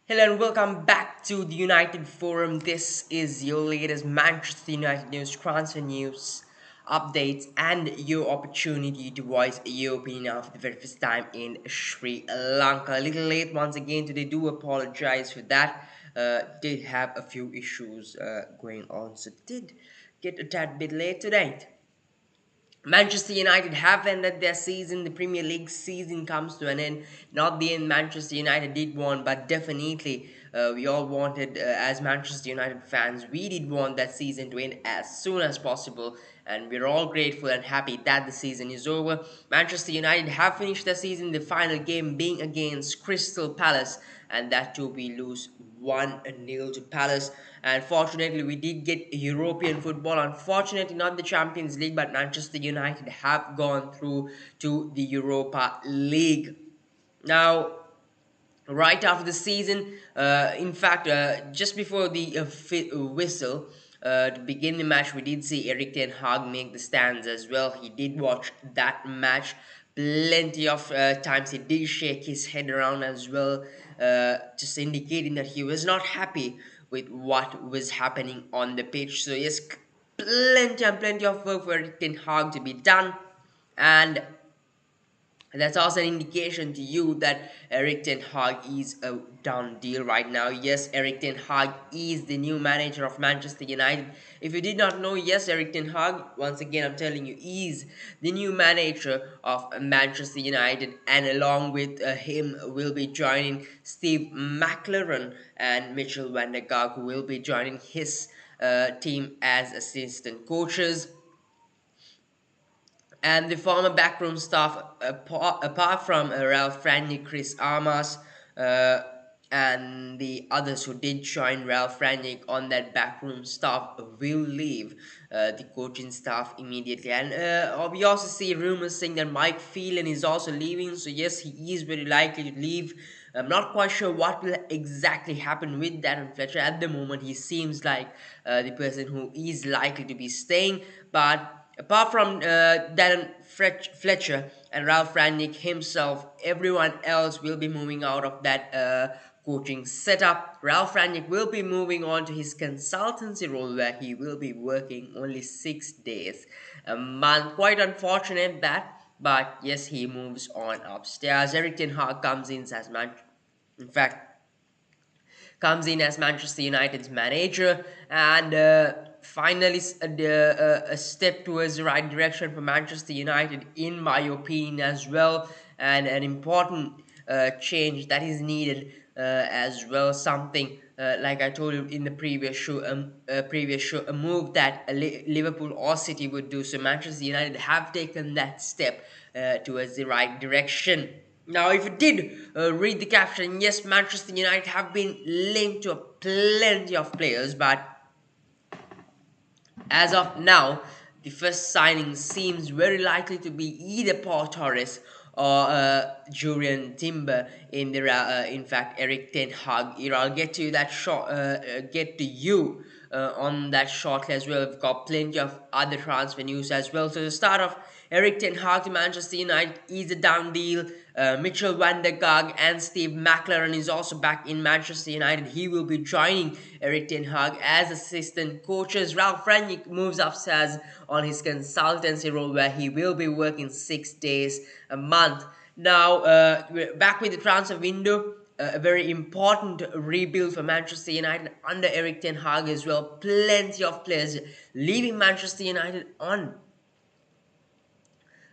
Hello and welcome back to the United Forum. This is your latest Manchester United news, transfer news, updates, and your opportunity to voice your opinion for the very first time in Sri Lanka. A little late once again today. Do apologize for that. Did have a few issues going on, so did get a tad bit late today. Manchester United have ended their season. The Premier League season comes to an end. Not the end Manchester United did want, but definitely we all wanted, as Manchester United fans, we did want that season to end as soon as possible. And we're all grateful and happy that the season is over. Manchester United have finished the season, the final game being against Crystal Palace, and that too we lose 1-0 to Palace. And fortunately, we did get European football. Unfortunately, not the Champions League, but Manchester United have gone through to the Europa League. Now, right after the season, in fact, just before the whistle to begin the match, we did see Eric Ten Hag make the stands as well. He did watch that match plenty of times. He did shake his head around as well, just indicating that he was not happy with what was happening on the pitch. So yes, plenty and plenty of work for Eric Ten Hag to be done, and that's also an indication to you that Eric Ten Hag is a done deal right now. Yes, Eric Ten Hag is the new manager of Manchester United. If you did not know, yes, Eric Ten Hag, once again I'm telling you, is the new manager of Manchester United, and along with him will be joining Steve McLaren and Mitchell van der Gaag, who will be joining his team as assistant coaches. And the former backroom staff, apart from Ralph Rangnick, Chris Armas, uh, and the others who did join Ralph Rangnick on that backroom staff, will leave the coaching staff immediately. And we also see rumors saying that Mike Phelan is also leaving. So yes, he is very likely to leave. I'm not quite sure what will exactly happen with Darren Fletcher. At the moment, he seems like the person who is likely to be staying. But apart from Darren Fletcher and Ralph Rangnick himself, everyone else will be moving out of that coaching setup. Ralph Rangnick will be moving on to his consultancy role, where he will be working only 6 days a month. Quite unfortunate that, but yes, he moves on upstairs. Eric Ten Hag comes in as in fact, comes in as Manchester United's manager, and finally a step towards the right direction for Manchester United, in my opinion, as well, and an important change that is needed as well. Something like I told you in the previous show, a move that Liverpool or City would do. So Manchester United have taken that step towards the right direction. Now, if you did read the caption, yes, Manchester United have been linked to plenty of players, but as of now, the first signing seems very likely to be either Paul Torres or Julian Timber in the in fact Eric Ten Hag era. I'll get to that short, get to you on that shortly as well. We've got plenty of other transfer news as well. So the start of Eric Ten Hag to Manchester United is a done deal. Mitchell van der Gaag and Steve McLaren is also back in Manchester United. He will be joining Eric Ten Hag as assistant coaches. Ralph Rangnick moves upstairs on his consultancy role, where he will be working 6 days a month. Now, we're back with the transfer window. A very important rebuild for Manchester United under Eric Ten Hag as well. Plenty of players leaving Manchester United on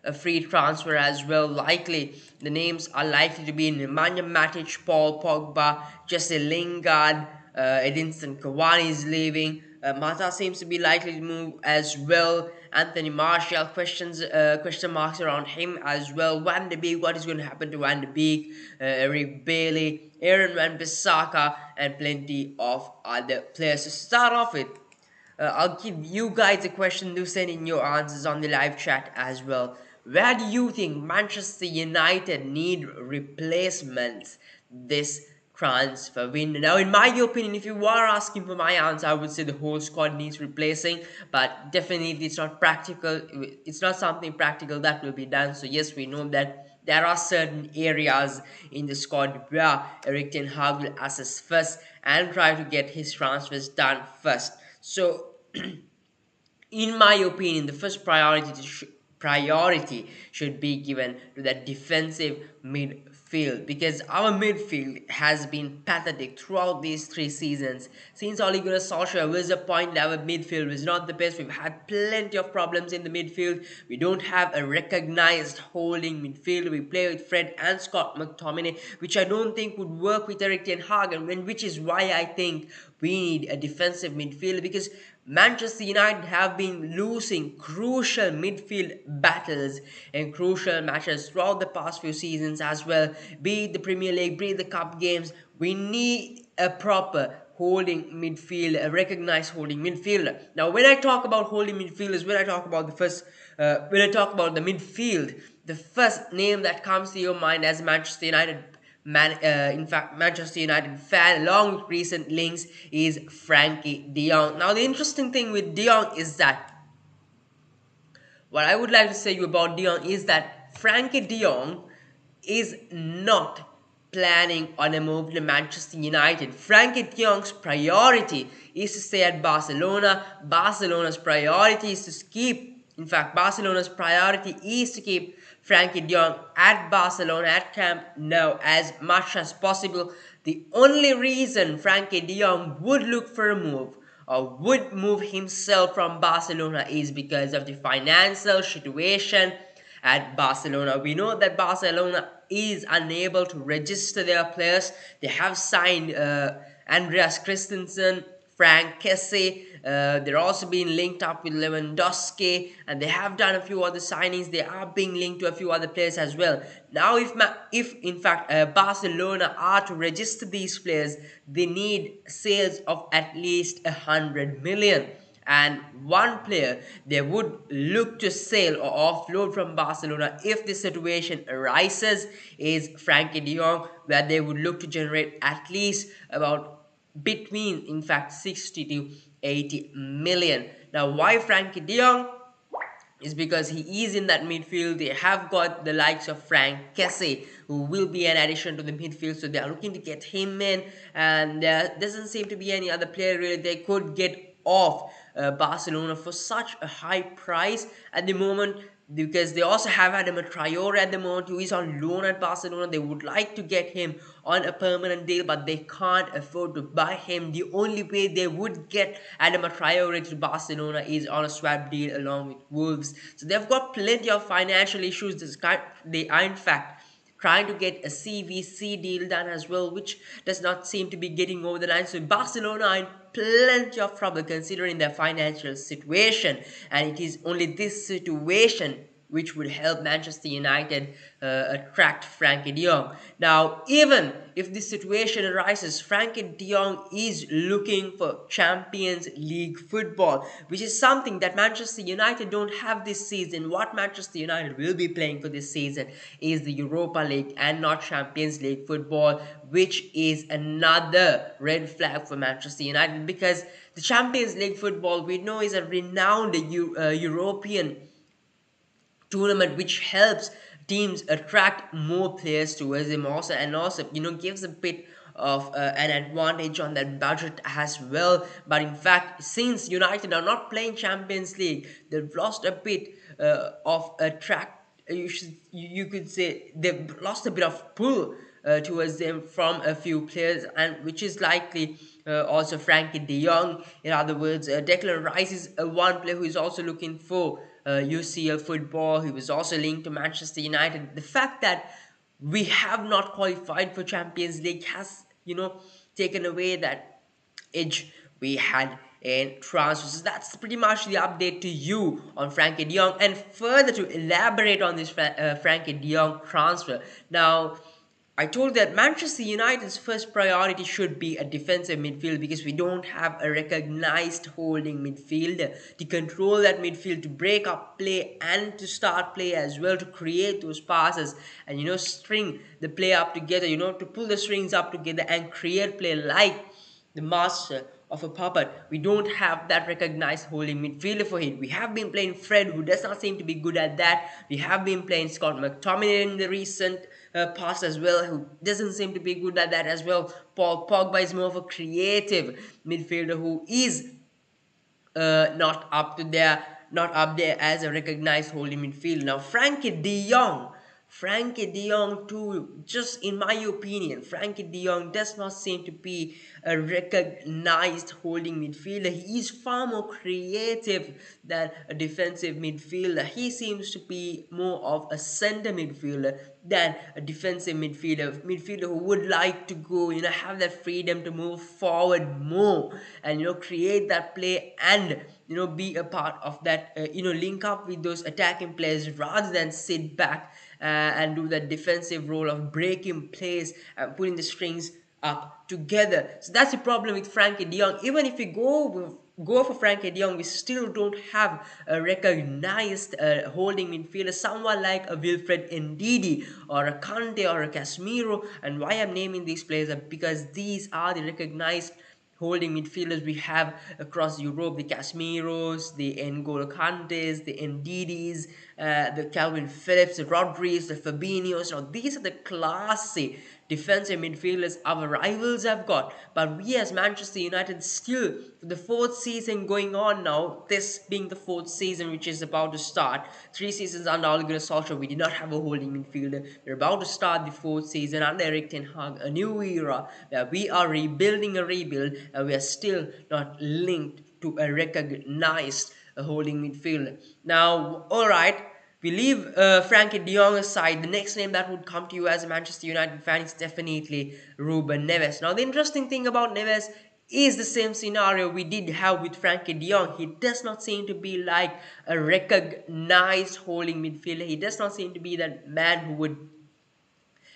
a free transfer as well. Likely, the names are likely to be Nemanja Matic, Paul Pogba, Jesse Lingard, Edinson Cavani is leaving. Mata seems to be likely to move as well. Anthony Martial, question marks around him as well. Van de Beek, what is going to happen to Van de Beek? Eric Bailey, Aaron Van Bissaka, and plenty of other players. To start off with, I'll give you guys a question. Do send in your answers on the live chat as well. Where do you think Manchester United need replacements this transfer window. Now, in my opinion, if you are asking for my answer, I would say the whole squad needs replacing, but definitely it's not practical. It's not something practical that will be done. So yes, we know that there are certain areas in the squad where Erik ten Hag will assess first and try to get his transfers done first. So in my opinion, the first priority should be given to the defensive midfield, because our midfield has been pathetic throughout these 3 seasons. Since Ole Gunnar Solskjaer was appointed, our midfield was not the best. We've had plenty of problems in the midfield. We don't have a recognized holding midfield. We play with Fred and Scott McTominay, which I don't think would work with Erik ten Hag, and which is why I think we need a defensive midfield, because Manchester United have been losing crucial midfield battles and crucial matches throughout the past few seasons as well. Be it the Premier League, be it the Cup games, we need a proper holding midfield, a recognized holding midfielder. Now, when I talk about holding midfielders, when I talk about when I talk about the midfield, the first name that comes to your mind as Manchester United in fact, Manchester United fan, along with recent links, is Frankie de Jong. Now, the interesting thing with de Jong is that what I would like to say about de Jong is that Frankie de Jong is not planning on a move to Manchester United. Frankie de Jong's priority is to stay at Barcelona. Barcelona's priority is to keep, in fact, Barcelona's priority is to keep Frankie de Jong at Barcelona, at Camp Nou, as much as possible. The only reason Frankie de Jong would look for a move or would move himself from Barcelona is because of the financial situation at Barcelona. We know that Barcelona is unable to register their players. They have signed Andreas Christensen, Frank Kessie. They're also being linked up with Lewandowski, and they have done a few other signings. They are being linked to a few other players as well. Now, if in fact Barcelona are to register these players, they need sales of at least 100 million. And one player they would look to sell or offload from Barcelona if this situation arises is Frankie de Jong, where they would look to generate at least about between, in fact, 60 to 80 million. Now, why Frankie de Jong? Is because he is in that midfield. They have got the likes of Frank Kessie, who will be an addition to the midfield, so they are looking to get him in, and there doesn't seem to be any other player really they could get off Barcelona for such a high price at the moment, because they also have Adama Traore at the moment, who is on loan at Barcelona. They would like to get him on a permanent deal, but they can't afford to buy him. The only way they would get Adama Traore to Barcelona is on a swap deal along with Wolves. So they've got plenty of financial issues. They are in fact trying to get a CVC deal done as well, which does not seem to be getting over the line. So Barcelona are in plenty of trouble considering their financial situation, and it is only this situation which would help Manchester United attract Frankie de Jong. Now, even if this situation arises, Frankie de Jong is looking for Champions League football, which is something that Manchester United don't have this season. What Manchester United will be playing for this season is the Europa League and not Champions League football, which is another red flag for Manchester United, because the Champions League football we know is a renowned European tournament which helps teams attract more players towards them also, and also gives a bit of an advantage on that budget as well. But in fact, since United are not playing Champions League, they've lost a bit of you could say they've lost a bit of pull towards them from a few players, and which is likely also Frankie de Jong. In other words, Declan Rice is one player who is also looking for UCL football. He was also linked to Manchester United. The fact that we have not qualified for Champions League has, taken away that edge we had in transfers. So that's pretty much the update to you on Frankie de Jong. And further to elaborate on this Frankie de Jong transfer. Now, I told that Manchester United's first priority should be a defensive midfield because we don't have a recognized holding midfielder to control that midfield, to break up play and to start play as well, to create those passes and string the play up together, to pull the strings up together and create play like the master of a puppet. We don't have that recognized holding midfielder for it. We have been playing Fred, who does not seem to be good at that. We have been playing Scott McTominay in the recent past as well, who doesn't seem to be good at that as well. Paul Pogba is more of a creative midfielder who is not up to there, not up there as a recognized holding midfield. Now Frankie De Jong too. Just in my opinion, Frankie De Jong does not seem to be a recognized holding midfielder. He is far more creative than a defensive midfielder. He seems to be more of a center midfielder than a defensive midfielder who would like to go, have that freedom to move forward more and create that play and be a part of that, link up with those attacking players rather than sit back and do that defensive role of breaking plays and putting the strings up together. So that's the problem with Frankie De Jong. Even if we go for Frankie De Jong, we still don't have a recognized holding midfielder, someone like a Wilfred Ndidi or a Kante or a Casemiro. And why I'm naming these players are because these are the recognized holding midfielders we have across Europe: the Casemiros, the N'Golo Kantes, the Ndidis, the Calvin Phillips, the Rodriguez, the Fabinhos. Now these are the classy defensive midfielders our rivals have got. But we as Manchester United still, for the fourth season going on now, this being the fourth season which is about to start, 3 seasons under Ole Gunnar Solskjaer, we did not have a holding midfielder. We're about to start the fourth season under Erik ten Hag, a new era where we are rebuilding a rebuild and we are still not linked to a recognized holding midfielder. Now, alright, we leave Frankie De Jong aside. The next name that would come to you as a Manchester United fan is definitely Ruben Neves. Now, the interesting thing about Neves is the same scenario we did have with Frankie De Jong. He does not seem to be like a recognized holding midfielder. He does not seem to be that man who would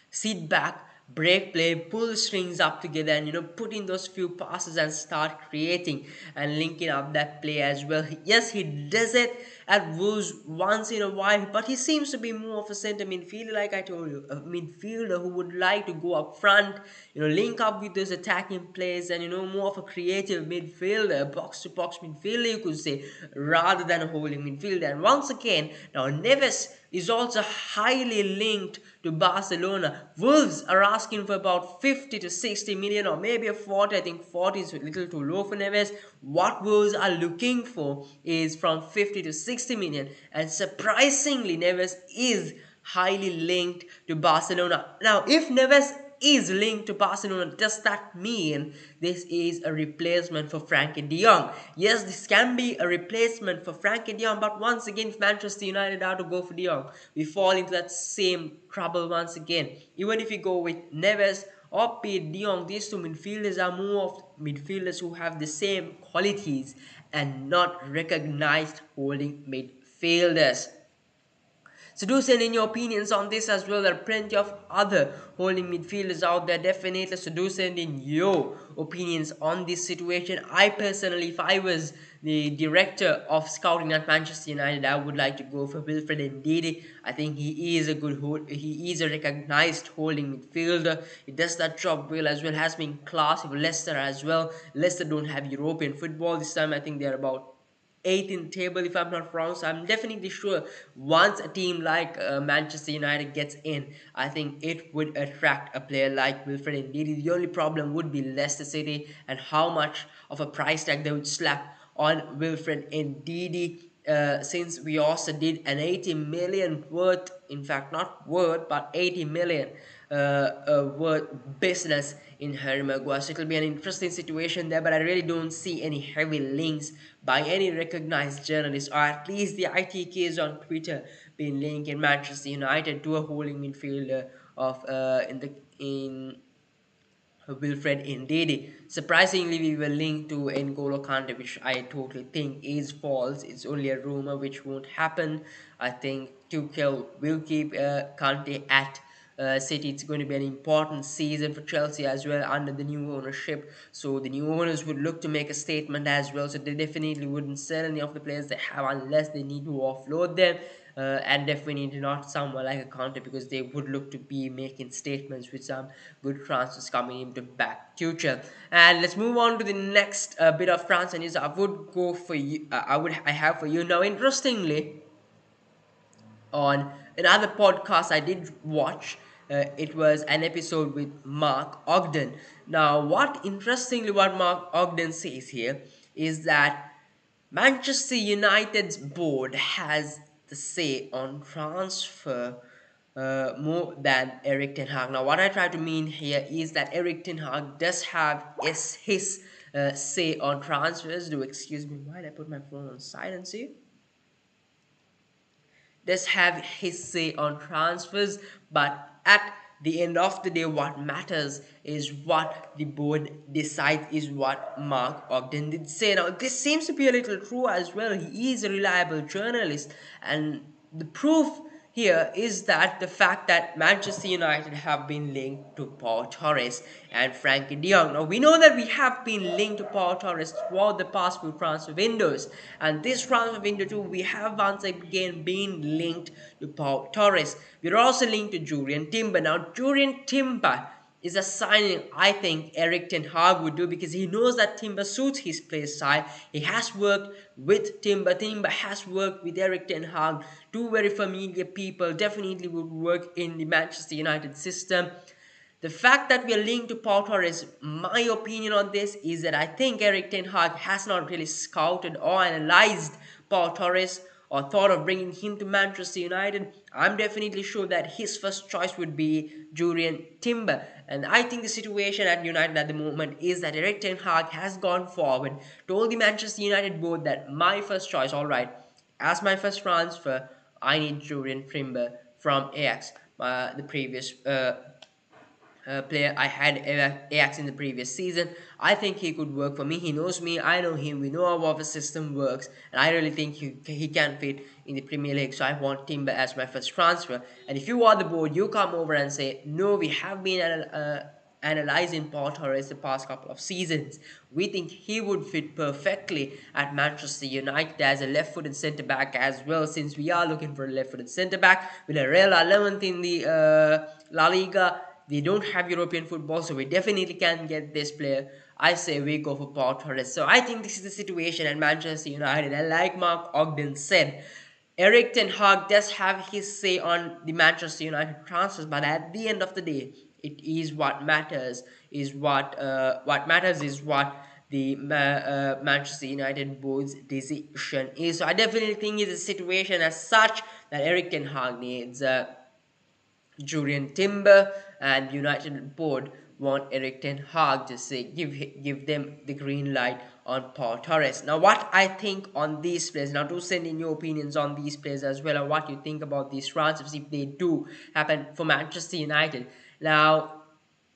sit back, break play, pull the strings up together and put in those few passes and start creating and linking up that play as well. Yes, he does it at Wolves once in a while, but he seems to be more of a center midfielder, like I told you, a midfielder who would like to go up front, link up with those attacking players and more of a creative midfielder, box to box midfielder you could say, rather than a holding midfielder. And once again, now Neves is also highly linked to Barcelona. Wolves are asking for about 50 to 60 million or maybe a 40. I think 40 is a little too low for Neves. What Wolves are looking for is from 50 to 60 million. And surprisingly, Neves is highly linked to Barcelona. Now, if Neves is linked to Barcelona, does that mean this is a replacement for Frankie De Jong? Yes, this can be a replacement for Frankie De Jong, but once again, if Manchester United are to go for De Jong, we fall into that same trouble once again. Even if you go with Neves or Pete De Jong, these two midfielders are more of midfielders who have the same qualities and not recognized holding midfielders. So do send in your opinions on this as well. There are plenty of other holding midfielders out there, definitely. So do send in your opinions on this situation. I personally, if I was the director of scouting at Manchester United, I would like to go for Wilfred Ndidi. I think he is a good he is a recognized holding midfielder. He does that job well as well. Has been class with Leicester as well. Leicester don't have European football this time. I think they're about 8th in table if I'm not wrong. So I'm definitely sure once a team like Manchester United gets in, I think it would attract a player like Wilfred Ndidi. The only problem would be Leicester City and how much of a price tag they would slap on Wilfred Ndidi. Since we also did an 80 million worth, in fact not worth, but 80 million worth business in Harry Maguire. So it'll be an interesting situation there, but I really don't see any heavy links by any recognized journalist, or at least the ITKs on Twitter, being linking Manchester United to a holding midfielder of in Wilfred Ndidi. Surprisingly, we were linked to N'Golo Kante, which I totally think is false. It's only a rumor which won't happen. I think Tuchel will keep Kante at City. It's going to be an important season for Chelsea as well under the new ownership. So the new owners would look to make a statement as well. So they definitely wouldn't sell any of the players they have unless they need to offload them. And definitely not someone like a Conte, because they would look to be making statements with some good transfers coming into back future. And let's move on to the next bit of transfer news. I would go for you. I have for you now. Interestingly, on another podcast I did watch. It was an episode with Mark Ogden. Now, what Mark Ogden says here is that Manchester United's board has the say on transfer more than Eric Ten Hag. Now, what I try to mean here is that Eric Ten Hag does have his say on transfers. Do excuse me while I put my phone on silence here. Does have his say on transfers, but at the end of the day, what matters is what the board decides, is what Mark Ogden did say. Now, this seems to be a little true as well. He is a reliable journalist, and the proof here is that the fact that Manchester United have been linked to Paul Torres and Frankie de Jong. Now, we know that we have been linked to Paul Torres throughout the past few transfer windows, and this transfer window too, we have once again been linked to Paul Torres. We're also linked to Julian Timber. Now, Julian Timber is a signing I think Eric Ten Hag would do, because he knows that Timber suits his play style. He has worked with Timber. Timber has worked with Eric Ten Hag. Two very familiar people, definitely would work in the Manchester United system. The fact that we are linked to Paul Torres, my opinion on this is that I think Eric Ten Hag has not really scouted or analyzed Paul Torres or thought of bringing him to Manchester United. I'm definitely sure that his first choice would be Julian Timber. And I think the situation at United at the moment is that Eric Ten Hag has gone forward, told the Manchester United board that my first choice, alright, as my first transfer, I need Julian Timber from Ajax, the previous player I had Ajax in the previous season. I think he could work for me. He knows me, I know him, we know how our system works, and I really think he can fit in the Premier League. So I want Timber as my first transfer. And if you are the board, you come over and say, no, we have been analyzing Paul Torres the past couple of seasons. We think he would fit perfectly at Manchester United as a left-footed centre-back as well, since we are looking for a left-footed centre-back. Villarreal are 11th in the La Liga. They don't have European football, so we definitely can get this player. I say we go for Paul Torres. So I think this is the situation at Manchester United. And like Mark Ogden said, Eric Ten Hag does have his say on the Manchester United transfers, but at the end of the day, it is what matters. What matters is what the Manchester United board's decision is. So I definitely think it's a situation as such that Eric Ten Hag needs Julian Timber, and United board want Eric Ten Hag to say give them the green light on Paul Torres. Now, what I think on these players, now do send in your opinions on these players as well, and what you think about these transfers if they do happen for Manchester United. Now,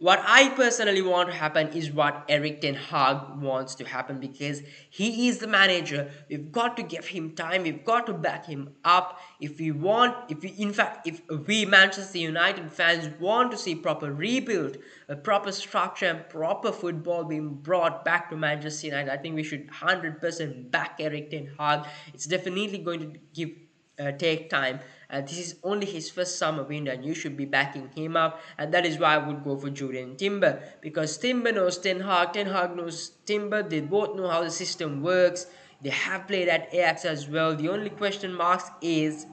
what I personally want to happen is what Eric Ten Hag wants to happen, because he is the manager. We've got to give him time. We've got to back him up. If we Manchester United fans want to see proper rebuild, a proper structure and proper football being brought back to Manchester United, I think we should 100% back Eric Ten Hag. It's definitely going to take time, and this is only his first summer window, and you should be backing him up. And that is why I would go for Julian Timber, because Timber knows Ten Hag, Ten Hag knows Timber. They both know how the system works. They have played at Ajax as well. The only question mark is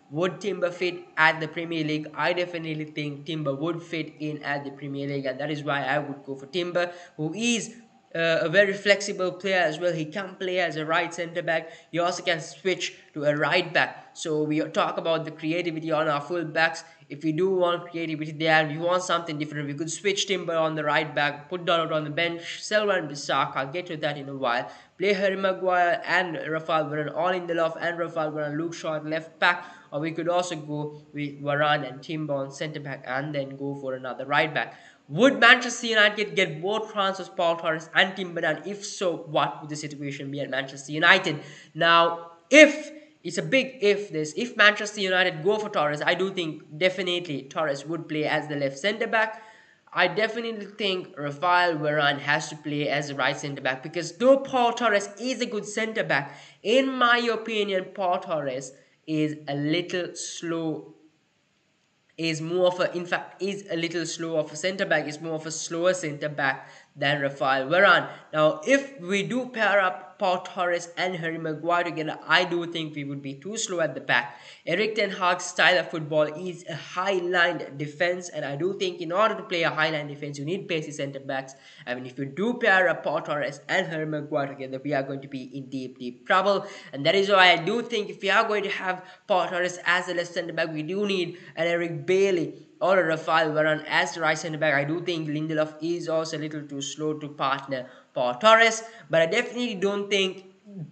would Timber fit at the Premier League? I definitely think Timber would fit in at the Premier League, and that is why I would go for Timber, who is a very flexible player as well. He can play as a right centre back. He also can switch to a right back. So we talk about the creativity on our full backs. If we do want creativity there, we want something different, we could switch Timber on the right back, put Donald on the bench, sell one Bissaka. I'll get to that in a while. Play Harry Maguire and Rafael Varane all in the left, and Rafael Varane, Luke Shaw left back. Or we could also go with Varane and Timber on centre back, and then go for another right back. Would Manchester United get both transfers, Paul Torres and Timber? And if so, what would the situation be at Manchester United? Now, if it's a big if this. If Manchester United go for Torres, I do think definitely Torres would play as the left centre back. I definitely think Rafael Varane has to play as the right centre back, because though Paul Torres is a good centre back, in my opinion, Paul Torres is a little slow, is more of a, in fact, is a little slow of a centre back, is more of a slower centre back than Rafael Varane. Now, if we do pair up Paul Torres and Harry Maguire together, I do think we would be too slow at the back. Eric Ten Hag's style of football is a high-line defense, and I do think in order to play a high-line defense, you need pacey centre backs. I mean, if you do pair up Paul Torres and Harry Maguire together, we are going to be in deep, deep trouble, and that is why I do think if we are going to have Paul Torres as the left centre back, we do need an Eric Bailey or a Rafael Varane as the right centre back. I do think Lindelof is also a little too slow to partner Paul Torres, but I definitely don't think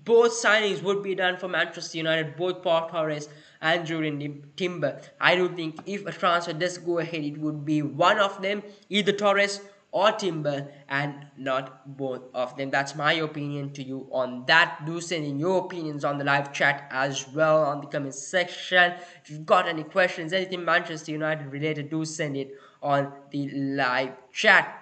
both signings would be done for Manchester United, both Paul Torres and Julian Timber. I do think if a transfer does go ahead, it would be one of them, either Torres or Timber, and not both of them. That's my opinion to you on that. Do send in your opinions on the live chat as well on the comment section. If you've got any questions, anything Manchester United related, do send it on the live chat.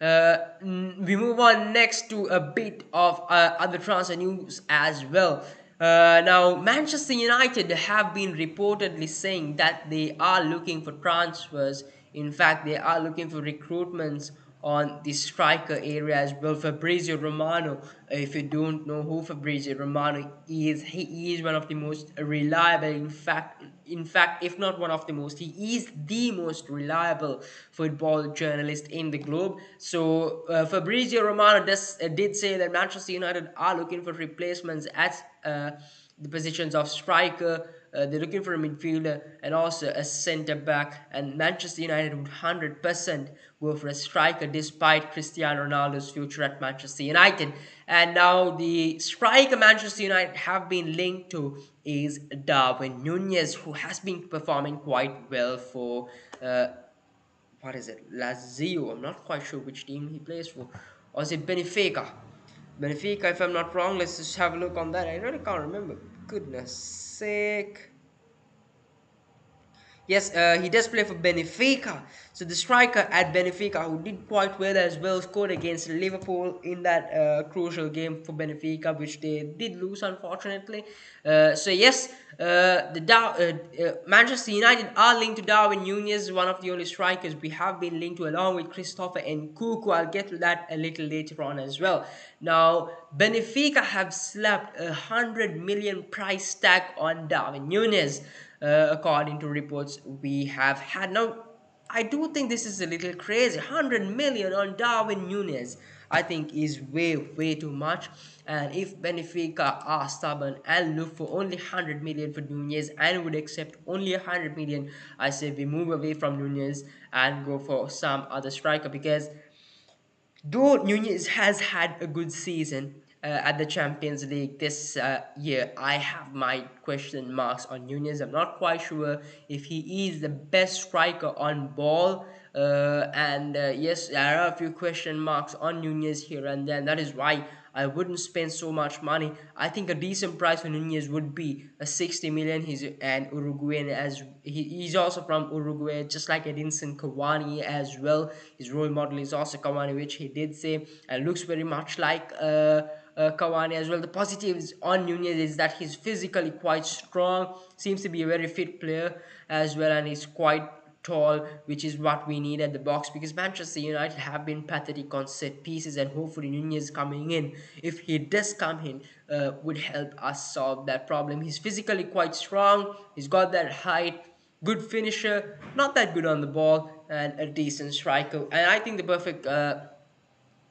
We move on next to a bit of other transfer news as well. Now, Manchester United have been reportedly saying that they are looking for transfers. In fact, they are looking for recruitments on the striker area as well. Fabrizio Romano, if you don't know who Fabrizio Romano is, he is one of the most reliable, in fact, if not one of the most, he is the most reliable football journalist in the globe. So Fabrizio Romano did say that Manchester United are looking for replacements at the positions of striker. They're looking for a midfielder and also a centre back, and Manchester United would 100% go for a striker despite Cristiano Ronaldo's future at Manchester United. And now the striker Manchester United have been linked to is Darwin Nunez, who has been performing quite well for what is it, Lazio. I'm not quite sure which team he plays for, or is it Benfica? Benfica, if I'm not wrong. Let's just have a look on that. I really can't remember. Goodness sake. Yes, he does play for Benfica. So the striker at Benfica, who did quite well as well, scored against Liverpool in that crucial game for Benfica, which they did lose, unfortunately. So yes, Manchester United are linked to Darwin Nunez, one of the only strikers we have been linked to, along with Christopher Nkunku. I'll get to that a little later on as well. Now, Benfica have slapped 100 million price tag on Darwin Nunez. According to reports we have had. Now, I do think this is a little crazy. 100 million on Darwin Nunez, I think, is way too much. And if Benfica are stubborn and look for only 100 million for Nunez and would accept only 100 million, I say we move away from Nunez and go for some other striker, because though Nunez has had a good season at the Champions League this year, I have my question marks on Nunez. I'm not quite sure if he is the best striker on ball. And yes, there are a few question marks on Nunez here and there. That is why I wouldn't spend so much money. I think a decent price for Nunez would be a 60 million. He's an Uruguayan, as he's also from Uruguay, just like Edinson Cavani as well. His role model is also Cavani, which he did say, and looks very much like Cavani as well. The positives on Nunez is that he's physically quite strong, seems to be a very fit player as well, and he's quite tall, which is what we need at the box, because Manchester United have been pathetic on set pieces, and hopefully Nunez coming in, if he does come in, would help us solve that problem. He's physically quite strong, he's got that height, good finisher, not that good on the ball, and a decent striker. And I think the perfect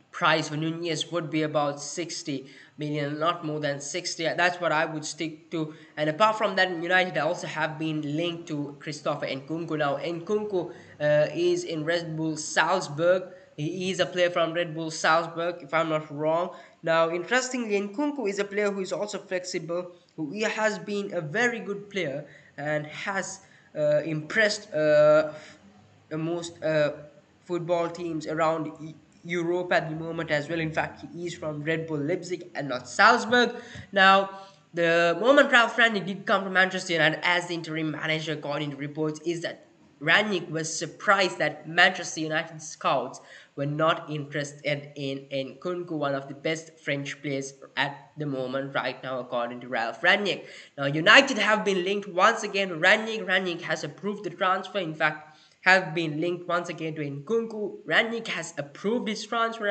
price for Nunez would be about 60 million, not more than 60. That's what I would stick to. And apart from that, United also have been linked to Christopher Nkunku. Now, Nkunku is in Red Bull Salzburg. He is a player from Red Bull Salzburg, if I'm not wrong. Now, interestingly, Nkunku is a player who is also flexible, who has been a very good player and has impressed most football teams around Europe at the moment as well. In fact, he is from Red Bull Leipzig and not Salzburg. Now, The moment Ralph Rangnick did come to Manchester United as the interim manager, according to reports, is that Rangnick was surprised that Manchester United scouts were not interested in Nkunku, one of the best French players at the moment right now, according to Ralph Rangnick. Now, United have been linked once again to Rangnick. Rangnick has approved the transfer. In fact, have been linked once again to Nkunku. Rangnick has approved this transfer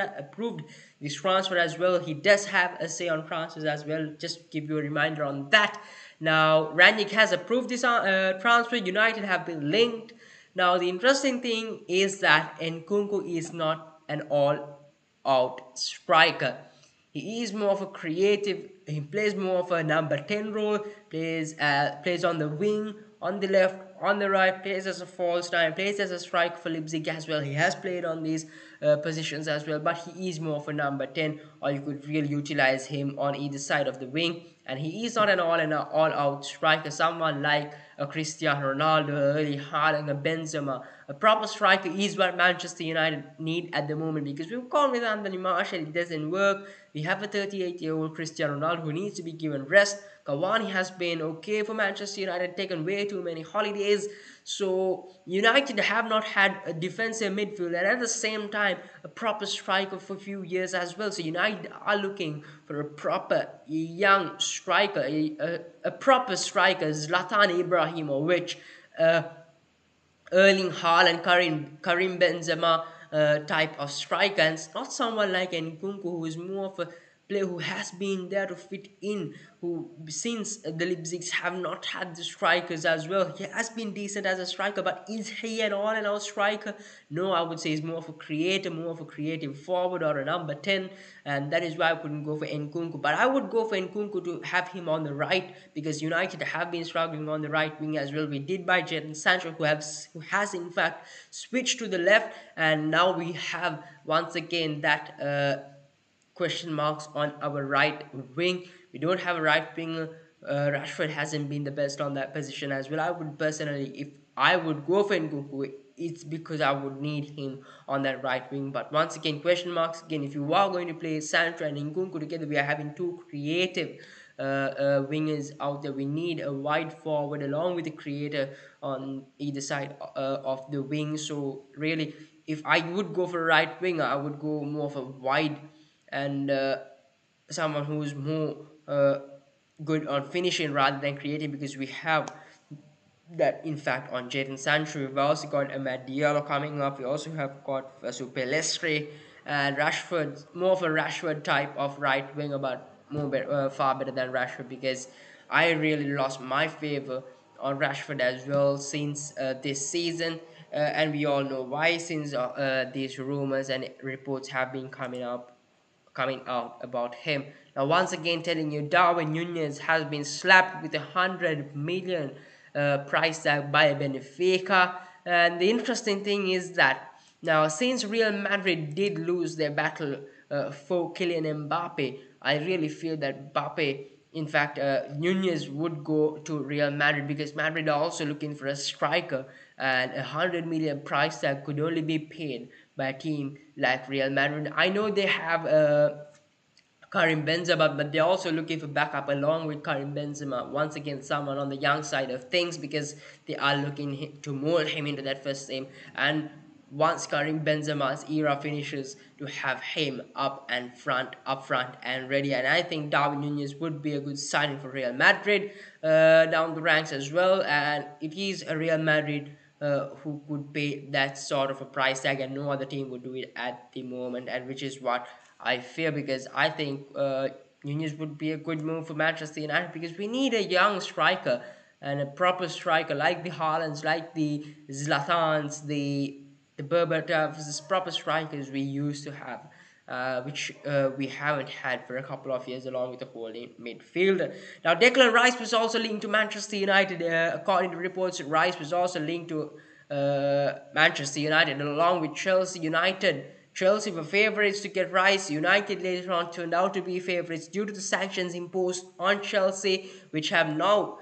as well. He does have a say on transfers as well. Just to give you a reminder on that. Now, Rangnick has approved this transfer. United have been linked. Now, the interesting thing is that Nkunku is not an all-out striker. He is more of a creative. He plays more of a number 10 role. Plays on the wing, on the left, on the right. Plays as a false nine. Plays as a striker for Leipzig as well. He has played on these positions as well. But he is more of a number 10, or you could really utilize him on either side of the wing. And he is not an all-out striker. Someone like a Cristiano Ronaldo, early Haaland, a Benzema. A proper striker is what Manchester United need at the moment, because we've gone with Anthony Martial, it doesn't work. We have a 38-year-old Cristiano Ronaldo who needs to be given rest. Cavani has been okay for Manchester United, taken way too many holidays. So United have not had a defensive midfield, and at the same time a proper striker for a few years as well. So United are looking for a proper young striker, a proper striker, Zlatan Ibrahimovic, Erling Haaland, Karim Benzema type of striker, and not someone like Nkunku, who is more of a player who has been there to fit in, who since the Leipzigs have not had the strikers as well. He has been decent as a striker, but is he an all-in-all striker? No, I would say he's more of a creator, more of a creative forward or a number 10, and that is why I couldn't go for Nkunku. But I would go for Nkunku to have him on the right, because United have been struggling on the right wing as well. We did buy Jadon Sancho, who has in fact switched to the left, and now we have once again that question marks on our right wing. We don't have a right wing. Rashford hasn't been the best on that position as well. I would personally, if I would go for Nkunku, it's because I would need him on that right wing. But once again, question marks again. If you are going to play Sancho and Nkunku together, we are having two creative wingers out there. We need a wide forward along with a creator on either side of the wing. So really, if I would go for a right winger, I would go more of a wide and someone who's more good on finishing rather than creating, because we have that in fact on Jadon Sancho. We've also got Amad Diallo coming up. We also have got Pelestre and Rashford, more of a Rashford type of right winger, but far better than Rashford, because I really lost my favor on Rashford as well since this season. And we all know why, since these rumors and reports have been coming out about him. Now, once again, telling you, Darwin Nunez has been slapped with 100 million price tag by Benfica. And the interesting thing is that now, since Real Madrid did lose their battle for Kylian Mbappe, I really feel that Mbappe, in fact, Nunez would go to Real Madrid, because Madrid are also looking for a striker, and 100 million price tag could only be paid by a team like Real Madrid. I know they have Karim Benzema, but they're also looking for backup along with Karim Benzema. Once again, someone on the young side of things, because they are looking to mold him into that first team. And once Karim Benzema's era finishes, to have him up front and ready. And I think Darwin Nunez would be a good signing for Real Madrid down the ranks as well. And it is a Real Madrid who could pay that sort of a price tag, and no other team would do it at the moment, and which is what I fear, because I think Nunez would be a good move for Manchester United, because we need a young striker and a proper striker like the Haalands, like the Zlatans, the Berbatovs, proper strikers we used to have. Which we haven't had for a couple of years, along with the whole midfield. Now, Declan Rice was also linked to Manchester United. According to reports, Rice was also linked to Manchester United, along with Chelsea United. Chelsea were favourites to get Rice. United later on turned out to be favourites due to the sanctions imposed on Chelsea, which have now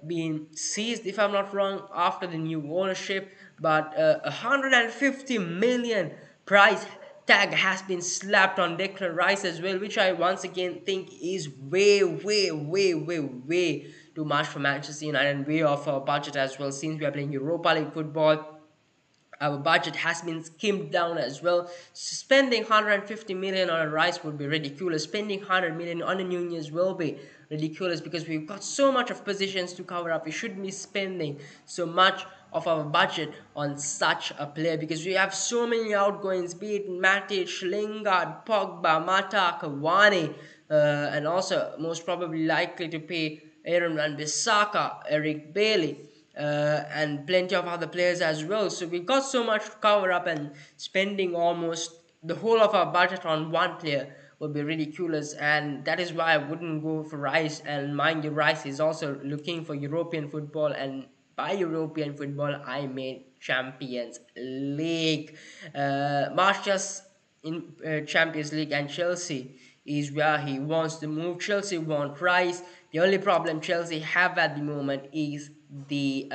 been seized, if I'm not wrong, after the new ownership. But 150 million price tag has been slapped on Declan Rice as well, which I once again think is way, way, way, way, way too much for Manchester United and way off our budget as well. Since we are playing Europa League football, our budget has been skimmed down as well. Spending 150 million on a Rice would be ridiculous. Spending 100 million on a Nunez will be ridiculous because we've got so much of positions to cover up. We shouldn't be spending so much of our budget on such a player because we have so many outgoings, be it Matic, Lingard, Pogba, Mata, Cavani, and also most probably likely to pay Aaron Wan-Bissaka, Eric Bailey, and plenty of other players as well. So we got so much to cover up, and spending almost the whole of our budget on one player would be ridiculous, and that is why I wouldn't go for Rice. And mind you, Rice is also looking for European football, and by European football I mean Champions League. Martial's in Champions League, and Chelsea is where he wants to move. Chelsea want Rice. The only problem Chelsea have at the moment is the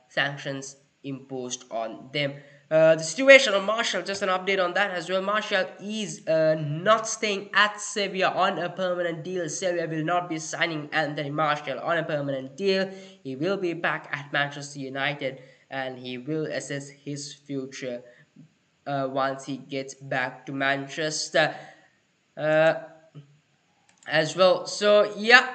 sanctions imposed on them. The situation of Martial, just an update on that as well. Martial is not staying at Sevilla on a permanent deal. Sevilla will not be signing Anthony Martial on a permanent deal. He will be back at Manchester United, and he will assess his future once he gets back to Manchester. Uh, as well. So yeah,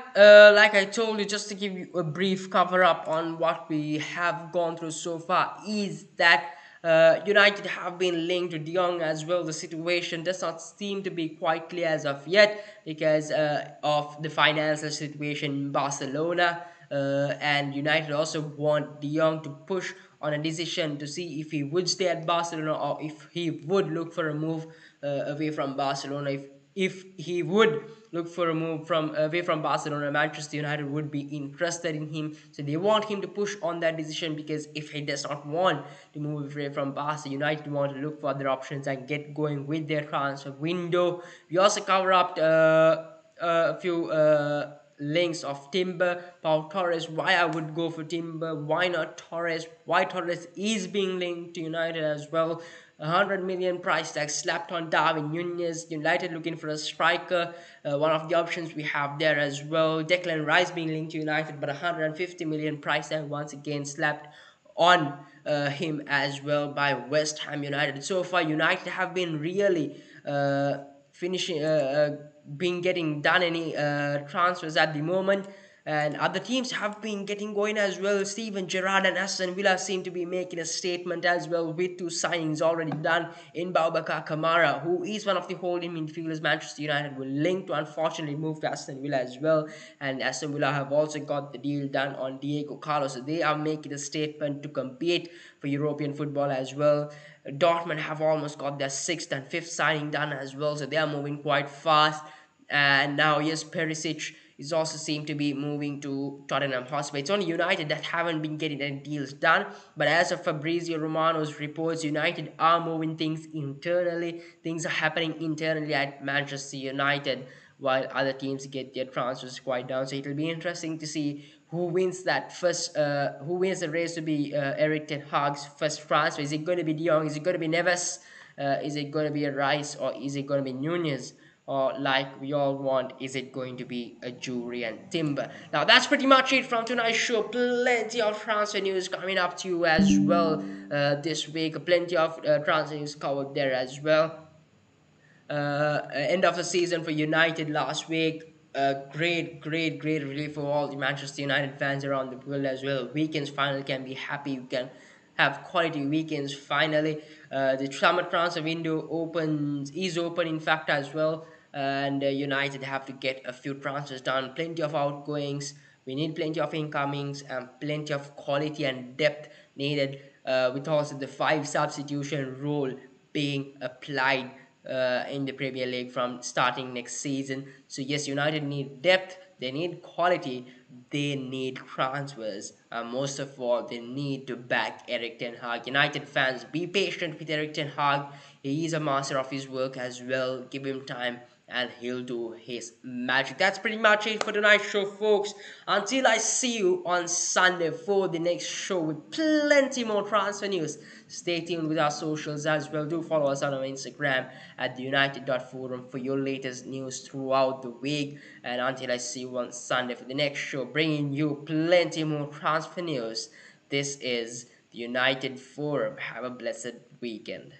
like I told you, just to give you a brief cover up on what we have gone through so far, is that United have been linked to De Jong as well. The situation does not seem to be quite clear as of yet because of the financial situation in Barcelona, and United also want De Jong to push on a decision to see if he would stay at Barcelona or if he would look for a move away from Barcelona. If he would look for a move from away from Barcelona, Manchester United would be interested in him. So they want him to push on that decision, because if he does not want to move away from Barca, United want to look for other options and get going with their transfer window. We also cover up a few links of Timber, Paul Torres, why I would go for Timber, why not Torres, why Torres is being linked to United as well. 100 million price tag slapped on Darwin Nunez. United looking for a striker, one of the options we have there as well. Declan Rice being linked to United, but 150 million price tag once again slapped on him as well by West Ham United. So far United have been really finishing been getting done any transfers at the moment, and other teams have been getting going as well. Steven Gerrard and Aston Villa seem to be making a statement as well, with two signings already done in Boubacar Kamara, who is one of the holding midfielders Manchester United will link to, unfortunately move to Aston Villa as well. And Aston Villa have also got the deal done on Diego Carlos, so they are making a statement to compete for European football as well. Dortmund have almost got their 6th and 5th signing done as well, so they are moving quite fast. And now, yes, Perisic is also seem to be moving to Tottenham Hotspur. It's only United that haven't been getting any deals done. But as of Fabrizio Romano's reports, United are moving things internally. Things are happening internally at Manchester United, while other teams get their transfers quite down. So it'll be interesting to see who wins that first, who wins the race to be Eric Ten Hag's first transfer. Is it going to be De Jong? Is it going to be Neves? Is it going to be a Rice, or is it going to be Nunez? Or like we all want, is it going to be a Jury and Timber? Now that's pretty much it from tonight's show. Plenty of transfer news coming up to you as well this week. Plenty of transfer news covered there as well. End of the season for United last week. Great relief for all the Manchester United fans around the world as well. Weekends finally can be happy. You can have quality weekends finally. The summer transfer window is open in fact as well, and United have to get a few transfers done. Plenty of outgoings. We need plenty of incomings and plenty of quality and depth needed. With also the 5 substitution rule being applied in the Premier League from starting next season. So yes, United need depth, they need quality, they need transfers, and most of all, they need to back Eric Ten Hag. United fans, be patient with Eric Ten Hag. He is a master of his work as well. Give him time. and he'll do his magic. That's pretty much it for tonight's show, folks. Until I see you on Sunday for the next show with plenty more transfer news. Stay tuned with our socials as well. Do follow us on our Instagram at theunited.forum for your latest news throughout the week. And until I see you on Sunday for the next show, bringing you plenty more transfer news. This is the United Forum. Have a blessed weekend.